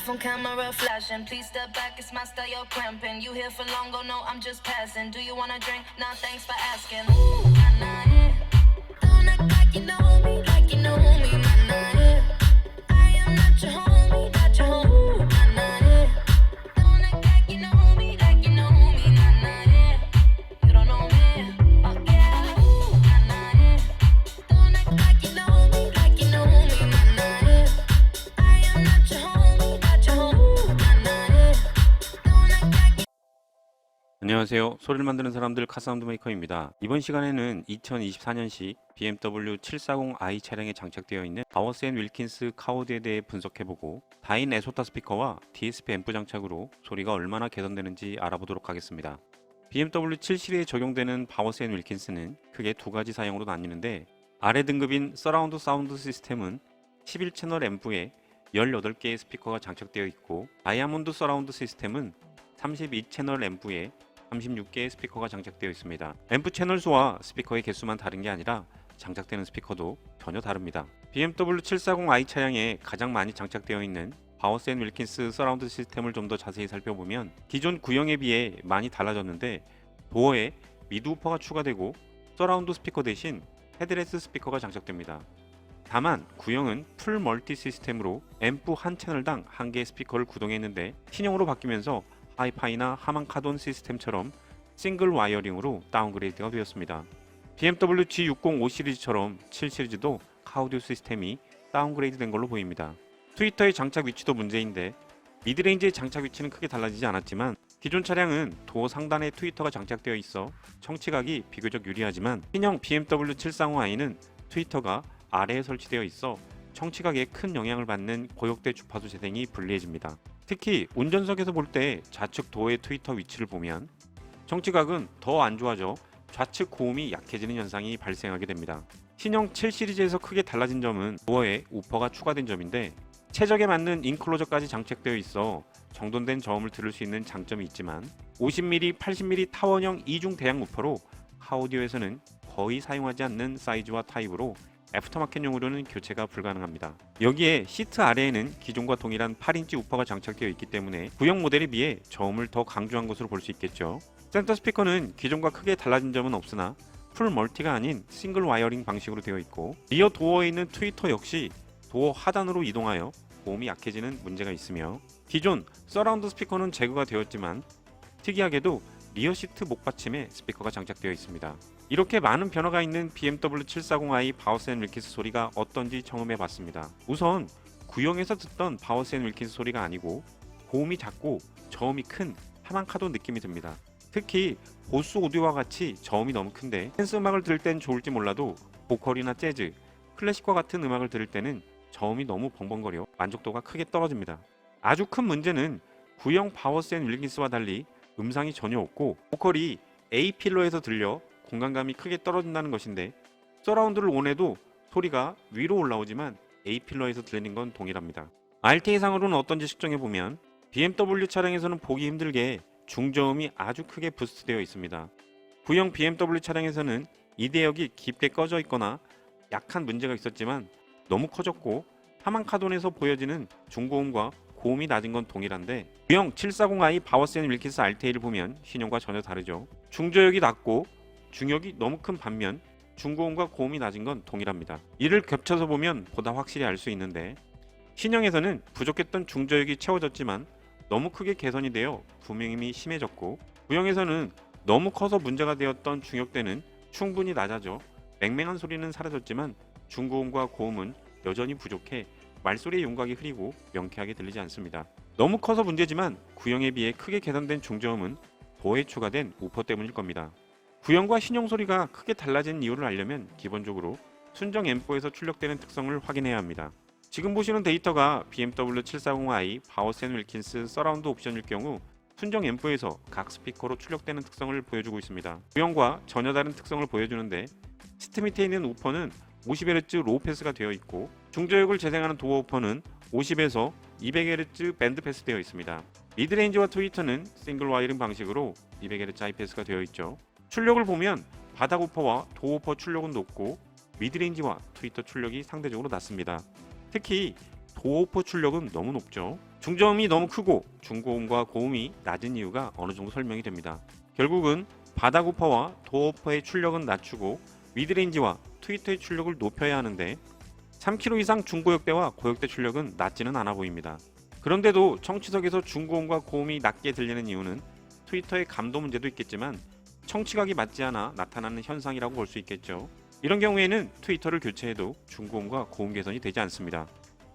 phone camera flashing. Please step back, it's my style, you're cramping. You here for long, go no, I'm just passing. Do you wanna drink? Nah, thanks for asking. Ooh, nah, nah, yeah. Don't act like you know me, like you know me, nah, nah, yeah. I am not your homie, not your homie. Ooh, nah, nah, yeah. Don't act like you know me, like you know me, nah, nah, yeah. You don't know me, oh yeah. Ooh, nah, nah, yeah. Don't act like you know me, like you know me, nah, nah, yeah. I am not your homie, not your homie. Ooh, nah, nah, yeah. Don't act like 안녕하세요. 소리를 만드는 사람들 카사운드 메이커입니다. 이번 시간에는 2024년식 BMW 740i 차량에 장착되어 있는 바워스 앤 윌킨스 카오드에 대해 분석해보고 다인 에소타 스피커와 DSP 앰프 장착으로 소리가 얼마나 개선되는지 알아보도록 하겠습니다. BMW 7 시리즈에 적용되는 바워스 앤 윌킨스는 크게 두 가지 사용으로 나뉘는데 아래 등급인 서라운드 사운드 시스템은 11채널 앰프에 18개의 스피커가 장착되어 있고 다이아몬드 서라운드 시스템은 32채널 앰프에 36개의 스피커가 장착되어 있습니다. 앰프 채널 수와 스피커의 개수만 다른 게 아니라 장착되는 스피커도 전혀 다릅니다. BMW 740i 차량에 가장 많이 장착되어 있는 바워스 앤 윌킨스 서라운드 시스템을 좀 더 자세히 살펴보면 기존 구형에 비해 많이 달라졌는데 도어에 미드 우퍼가 추가되고 서라운드 스피커 대신 헤드레스 스피커가 장착됩니다. 다만 구형은 풀 멀티 시스템으로 앰프 한 채널당 한 개의 스피커를 구동했는데 신형으로 바뀌면서 하이파이나 하만 카돈 시스템처럼 싱글 와이어링으로 다운그레이드가 되었습니다. BMW G605 시리즈처럼 7 시리즈도 카오디오 시스템이 다운그레이드 된 걸로 보입니다. 트위터의 장착 위치도 문제인데 미드레인지의 장착 위치는 크게 달라지지 않았지만 기존 차량은 도어 상단에 트위터가 장착되어 있어 청취각이 비교적 유리하지만 신형 BMW 740i는 트위터가 아래에 설치되어 있어 청취각에 큰 영향을 받는 고역대 주파수 재생이 불리해집니다. 특히 운전석에서 볼 때 좌측 도어의 트위터 위치를 보면 청취각은 더 안 좋아져 좌측 고음이 약해지는 현상이 발생하게 됩니다. 신형 7 시리즈에서 크게 달라진 점은 도어에 우퍼가 추가된 점인데 최적에 맞는 인클로저까지 장착되어 있어 정돈된 저음을 들을 수 있는 장점이 있지만 50mm, 80mm 타원형 이중 대양 우퍼로 카오디오에서는 거의 사용하지 않는 사이즈와 타입으로 애프터마켓용으로는 교체가 불가능합니다. 여기에 시트 아래에는 기존과 동일한 8인치 우퍼가 장착되어 있기 때문에 구형 모델에 비해 저음을 더 강조한 것으로 볼 수 있겠죠. 센터 스피커는 기존과 크게 달라진 점은 없으나 풀 멀티가 아닌 싱글 와이어링 방식으로 되어 있고 리어 도어에 있는 트위터 역시 도어 하단으로 이동하여 고음이 약해지는 문제가 있으며 기존 서라운드 스피커는 제거가 되었지만 특이하게도 리어 시트 목 받침에 스피커가 장착되어 있습니다. 이렇게 많은 변화가 있는 BMW 740i 바워스 앤 윌킨스 소리가 어떤지 청음해 봤습니다. 우선 구형에서 듣던 바워스 앤 윌킨스 소리가 아니고 고음이 작고 저음이 큰 하만 카돈 느낌이 듭니다. 특히 보스 오디오와 같이 저음이 너무 큰데 댄스 음악을 들을 땐 좋을지 몰라도 보컬이나 재즈, 클래식과 같은 음악을 들을 때는 저음이 너무 벙벙거려 만족도가 크게 떨어집니다. 아주 큰 문제는 구형 바워스 앤 윌킨스와 달리 음상이 전혀 없고 보컬이 A 필러에서 들려 공간감이 크게 떨어진다는 것인데 서라운드를 온해도 소리가 위로 올라오지만 A 필러에서 들리는 건 동일합니다. RTA상으로는 어떤지 측정해보면 BMW 차량에서는 보기 힘들게 중저음이 아주 크게 부스트되어 있습니다. 구형 BMW 차량에서는 이 대역이 깊게 꺼져 있거나 약한 문제가 있었지만 너무 커졌고 하만 카돈에서 보여지는 중고음과 고음이 낮은 건 동일한데 구형 740i 바워스 앤 윌킨스 RTA를 보면 신형과 전혀 다르죠. 중저역이 낮고 중역이 너무 큰 반면 중고음과 고음이 낮은 건 동일합니다. 이를 겹쳐서 보면 보다 확실히 알 수 있는데 신형에서는 부족했던 중저역이 채워졌지만 너무 크게 개선이 되어 부명음이 심해졌고 구형에서는 너무 커서 문제가 되었던 중역대는 충분히 낮아져 맹맹한 소리는 사라졌지만 중고음과 고음은 여전히 부족해 말소리의 윤곽이 흐리고 명쾌하게 들리지 않습니다. 너무 커서 문제지만 구형에 비해 크게 개선된 중저음은 도어에 추가된 우퍼 때문일 겁니다. 구형과 신형 소리가 크게 달라진 이유를 알려면 기본적으로 순정 앰프에서 출력되는 특성을 확인해야 합니다. 지금 보시는 데이터가 BMW 740i 바워스 앤 윌킨스 서라운드 옵션일 경우 순정 앰프에서 각 스피커로 출력되는 특성을 보여주고 있습니다. 구형과 전혀 다른 특성을 보여주는데 시트 밑에 있는 우퍼는 50Hz 로우 패스가 되어 있고 중저역을 재생하는 도어 우퍼는 50에서 200Hz 밴드 패스 되어 있습니다. 미드레인지와 트위터는 싱글 와이어링 방식으로 200Hz 하이 패스가 되어 있죠. 출력을 보면 바닥 우퍼와 도어 우퍼 출력은 높고 미드레인지와 트위터 출력이 상대적으로 낮습니다. 특히 도어 우퍼 출력은 너무 높죠. 중저음이 너무 크고 중고음과 고음이 낮은 이유가 어느 정도 설명이 됩니다. 결국은 바닥 우퍼와 도어 우퍼의 출력은 낮추고 미드레인지와 트위터의 출력을 높여야 하는데 3kg 이상 중고역대와 고역대 출력은 낮지는 않아 보입니다. 그런데도 청취석에서 중고음과 고음이 낮게 들리는 이유는 트위터의 감도 문제도 있겠지만 청취각이 맞지 않아 나타나는 현상이라고 볼 수 있겠죠. 이런 경우에는 트위터를 교체해도 중고음과 고음 개선이 되지 않습니다.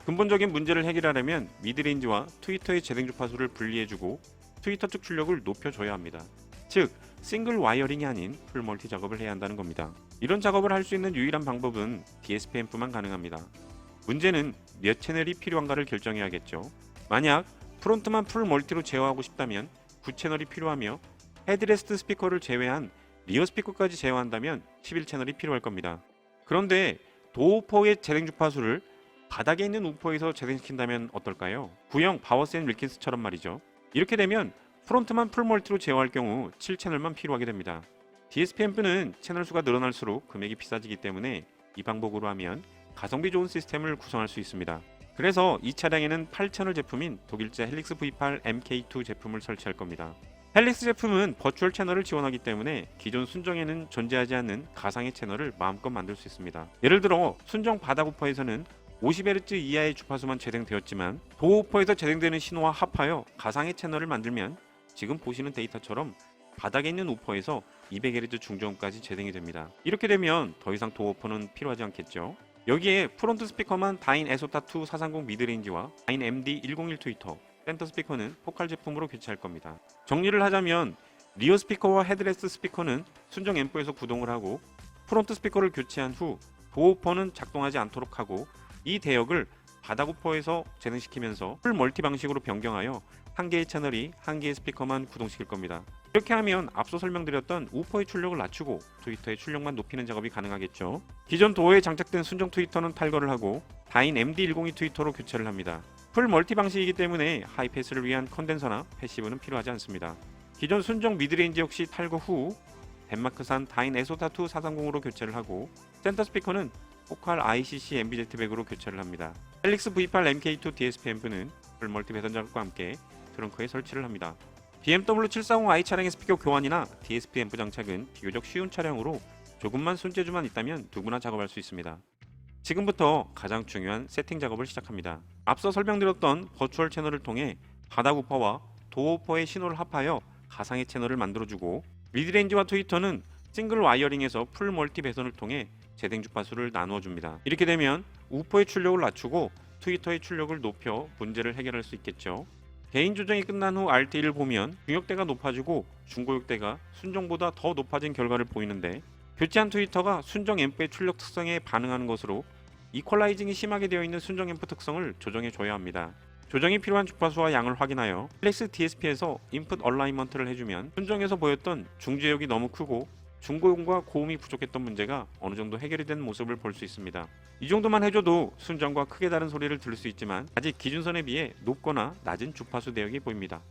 근본적인 문제를 해결하려면 미드레인지와 트위터의 재생 주파수를 분리해주고 트위터 측 출력을 높여줘야 합니다. 즉 싱글 와이어링이 아닌 풀 멀티 작업을 해야 한다는 겁니다. 이런 작업을 할 수 있는 유일한 방법은 DSP 앰프만 가능합니다. 문제는 몇 채널이 필요한가를 결정해야겠죠. 만약 프론트만 풀 멀티로 제어하고 싶다면 9채널이 필요하며 헤드레스트 스피커를 제외한 리어 스피커까지 제어한다면 11채널이 필요할 겁니다. 그런데 도우퍼의 재생 주파수를 바닥에 있는 우퍼에서 재생시킨다면 어떨까요? 구형 바워센 윌킨스처럼 말이죠. 이렇게 되면 프론트만 풀멀티로 제어할 경우 7채널만 필요하게 됩니다. DSP 앰프는 채널 수가 늘어날수록 금액이 비싸지기 때문에 이 방법으로 하면 가성비 좋은 시스템을 구성할 수 있습니다. 그래서 이 차량에는 8채널 제품인 독일제 헬릭스 V8 MK2 제품을 설치할 겁니다. 헬릭스 제품은 버추얼 채널을 지원하기 때문에 기존 순정에는 존재하지 않는 가상의 채널을 마음껏 만들 수 있습니다. 예를 들어 순정 바닥 우퍼에서는 50Hz 이하의 주파수만 재생되었지만 도어 우퍼에서 재생되는 신호와 합하여 가상의 채널을 만들면 지금 보시는 데이터처럼 바닥에 있는 우퍼에서 200Hz 중저음까지 재생이 됩니다. 이렇게 되면 더 이상 도어 우퍼는 필요하지 않겠죠. 여기에 프론트 스피커만 다인 에소타2 430 미드레인지와 다인 MD101 트위터, 센터 스피커는 포칼 제품으로 교체할 겁니다. 정리를 하자면 리어 스피커와 헤드레스트 스피커는 순정 앰프에서 구동을 하고 프론트 스피커를 교체한 후 도어 우퍼는 작동하지 않도록 하고 이 대역을 바닥 우퍼에서 재생시키면서 풀 멀티 방식으로 변경하여 한 개의 채널이 한 개의 스피커만 구동시킬 겁니다. 이렇게 하면 앞서 설명드렸던 우퍼의 출력을 낮추고 트위터의 출력만 높이는 작업이 가능하겠죠. 기존 도어에 장착된 순정 트위터는 탈거를 하고 다인 MD102 트위터로 교체를 합니다. 풀 멀티 방식이기 때문에 하이패스를 위한 컨덴서나 패시브는 필요하지 않습니다. 기존 순정 미드레인지 역시 탈거 후 덴마크산 다인 에소타2 430으로 교체를 하고 센터 스피커는 포칼 ICC MBZ백으로 교체를 합니다. 헬릭스 V8 MK2 DSP 앰프는 풀 멀티 배선 작업과 함께 트렁크에 설치를 합니다. BMW 740i 차량의 스피커 교환이나 DSP 앰프 장착은 비교적 쉬운 차량으로 조금만 손재주만 있다면 누구나 작업할 수 있습니다. 지금부터 가장 중요한 세팅 작업을 시작합니다. 앞서 설명드렸던 버추얼 채널을 통해 바닥 우퍼와 도어 우퍼의 신호를 합하여 가상의 채널을 만들어주고 미드레인지와 트위터는 싱글 와이어링에서 풀 멀티 배선을 통해 재생 주파수를 나누어 줍니다. 이렇게 되면 우퍼의 출력을 낮추고 트위터의 출력을 높여 문제를 해결할 수 있겠죠. 개인 조정이 끝난 후 RT를 보면 중역대가 높아지고 중고역대가 순정보다 더 높아진 결과를 보이는데 교체한 트위터가 순정 앰프의 출력 특성에 반응하는 것으로 이퀄라이징이 심하게 되어 있는 순정 앰프 특성을 조정해 줘야 합니다. 조정이 필요한 주파수와 양을 확인하여 헬릭스 DSP에서 인풋 얼라이먼트를 해주면 순정에서 보였던 중저역이 너무 크고 중고음과 고음이 부족했던 문제가 어느 정도 해결이 된 모습을 볼 수 있습니다. 이 정도만 해줘도 순정과 크게 다른 소리를 들을 수 있지만 아직 기준선에 비해 높거나 낮은 주파수 대역이 보입니다.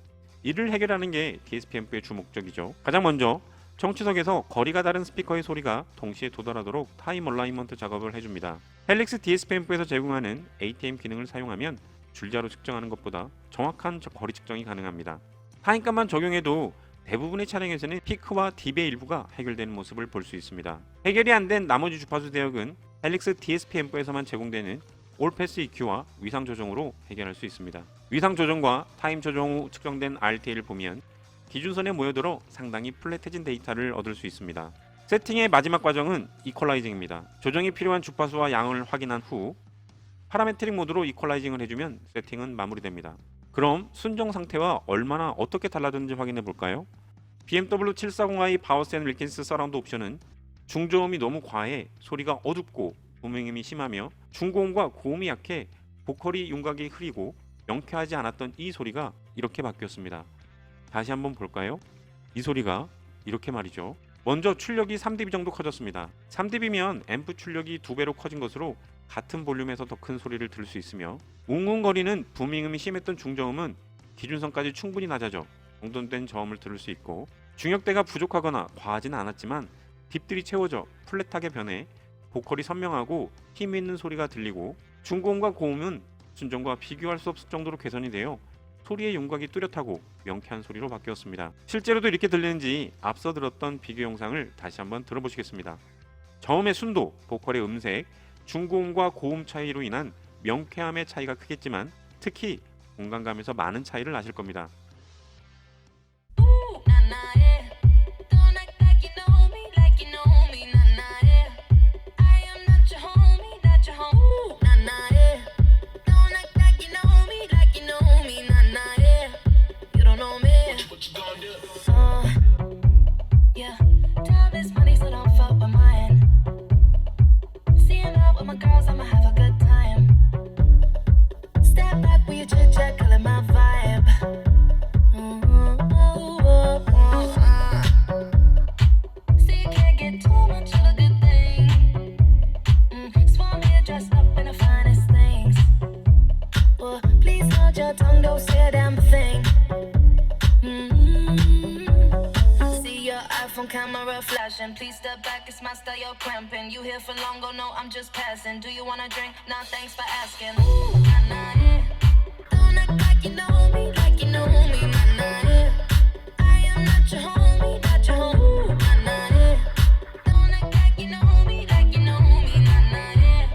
이를 해결하는 게 DSP 앰프의 주 목적이죠. 가장 먼저 청취석에서 거리가 다른 스피커의 소리가 동시에 도달하도록 타임 얼라이먼트 작업을 해줍니다. 헬릭스 DSP 앰프에서 제공하는 ATM 기능을 사용하면 줄자로 측정하는 것보다 정확한 거리 측정이 가능합니다. 타임값만 적용해도 대부분의 차량에서는 피크와 딥의 일부가 해결되는 모습을 볼 수 있습니다. 해결이 안 된 나머지 주파수 대역은 헬릭스 DSP 앰프에서만 제공되는 올패스 EQ와 위상 조정으로 해결할 수 있습니다. 위상 조정과 타임 조정 후 측정된 RTA를 보면 기준선에 모여들어 상당히 플랫해진 데이터를 얻을 수 있습니다. 세팅의 마지막 과정은 이퀄라이징입니다. 조정이 필요한 주파수와 양을 확인한 후 파라메트릭 모드로 이퀄라이징을 해주면 세팅은 마무리됩니다. 그럼 순정 상태와 얼마나 어떻게 달라졌는지 확인해 볼까요? BMW 740i 바워센 윌킨스 서라운드 옵션은 중저음이 너무 과해 소리가 어둡고 부밍음이 심하며 중고음과 고음이 약해 보컬이 윤곽이 흐리고 명쾌하지 않았던 이 소리가 이렇게 바뀌었습니다. 다시 한번 볼까요? 이 소리가 이렇게 말이죠. 먼저 출력이 3dB 정도 커졌습니다. 3dB면 앰프 출력이 2배로 커진 것으로 같은 볼륨에서 더 큰 소리를 들을 수 있으며 웅웅거리는 부밍음이 심했던 중저음은 기준선까지 충분히 낮아져 정돈된 저음을 들을 수 있고 중역대가 부족하거나 과하지는 않았지만 딥들이 채워져 플랫하게 변해 보컬이 선명하고 힘 있는 소리가 들리고 중고음과 고음은 순정과 비교할 수 없을 정도로 개선이 되어 소리의 윤곽이 뚜렷하고 명쾌한 소리로 바뀌었습니다. 실제로도 이렇게 들리는지 앞서 들었던 비교 영상을 다시 한번 들어보시겠습니다. 저음의 순도, 보컬의 음색, 중고음과 고음 차이로 인한 명쾌함의 차이가 크겠지만 특히 공간감에서 많은 차이를 아실 겁니다. Nah, nah, yeah. Don't act like you know me, like you know me. Nah, nah, yeah. I am not your homie, not your homie. Nah, nah, yeah. Don't act like you know me, like you know me. Nah, nah, yeah. You don't know me. What you gonna do? Yeah. Time is money, so don't fuck with mine. Seeing out with my girls, I'ma have a good time. Step back with your chit chat, killing my vibe. See, you can't get too much of a good thing. Swan me dressed up in the finest things. Well, please hold your tongue, don't say a damn thing. See your iPhone camera flashing. Please step back, it's my style, you're cramping. You here for long, go no, I'm just passing. Do you wanna drink? Nah, thanks for asking. Nah, nah, yeah. Don't act like you know me, like you know me. Nah, nah, yeah. I am not your homie, not your homie. Nah, nah, yeah. Don't act like you know me, like you know me. Nah, nah, yeah.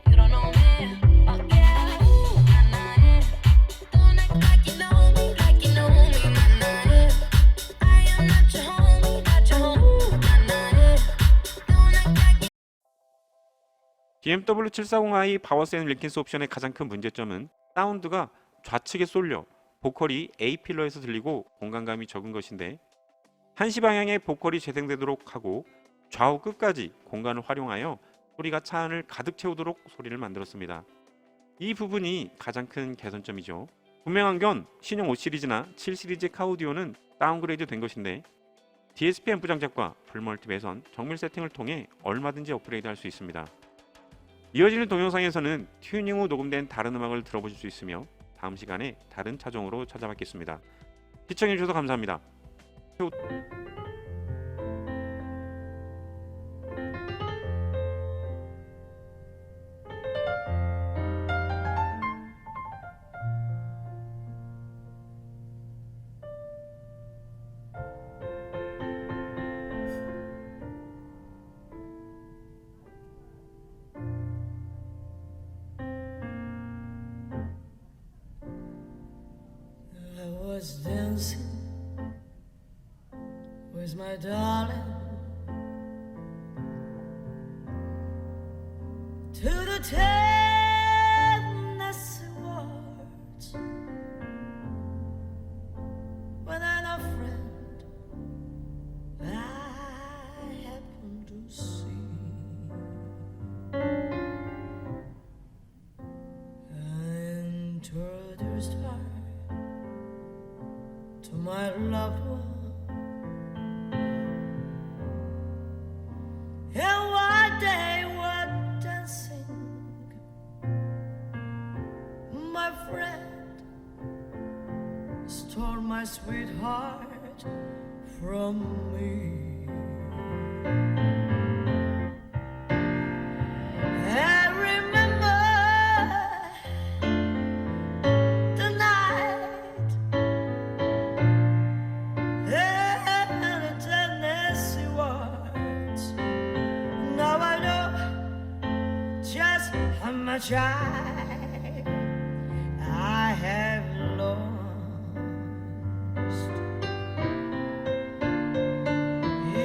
You don't know me. Oh yeah. Nah, nah, yeah. Don't act like you know me, like you know me. Nah, nah, yeah. I am not your homie, not your homie. Nah, nah, yeah. Don't act like BMW 740i 바워센 윌킨스 옵션의 가장 큰 문제점은 사운드가 좌측에 쏠려 보컬이 A 필러에서 들리고 공간감이 적은 것인데 한시 방향의 보컬이 재생되도록 하고 좌우 끝까지 공간을 활용하여 소리가 차 안을 가득 채우도록 소리를 만들었습니다. 이 부분이 가장 큰 개선점이죠. 분명한 건 신형 5 시리즈나 7 시리즈의 카오디오는 다운그레이드 된 것인데 DSP 앰프 장착과 풀멀티 배선, 정밀 세팅을 통해 얼마든지 업그레이드 할 수 있습니다. 이어지는 동영상에서는 튜닝 후 녹음된 다른 음악을 들어보실 수 있으며 다음 시간에 다른 차종으로 찾아뵙겠습니다. 시청해주셔서 감사합니다. I was dancing with my darling to the Tennessee Waltz when a friend I happened to see. I introduced her to my loved one, and while they were dancing, my friend stole my sweetheart from me. I remember the night and the Tennessee Waltz. Now I know just how much I have lost.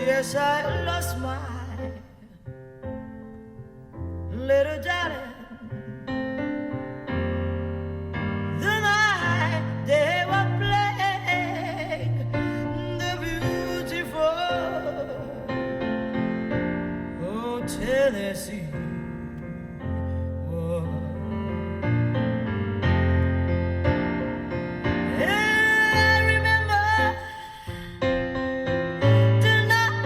Yes, I lost my little darling the night they were playing the beautiful Tennessee Waltz. And I remember the night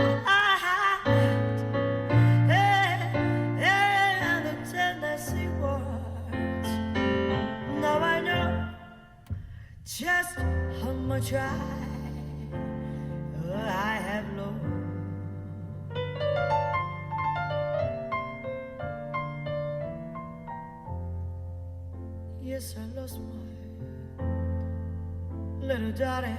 and the Tennessee Waltz. Now I know just how much I have lost. Yes, I lost my little darling.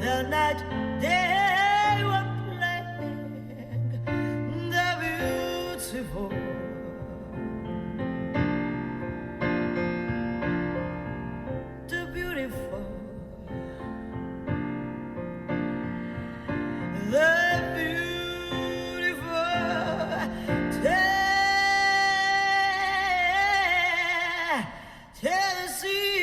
The night they were playing the beautiful. The beautiful. The beautiful Tennessee.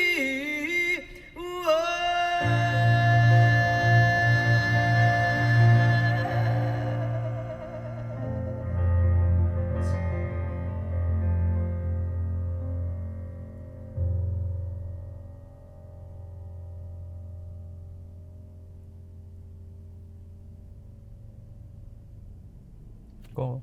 꺼.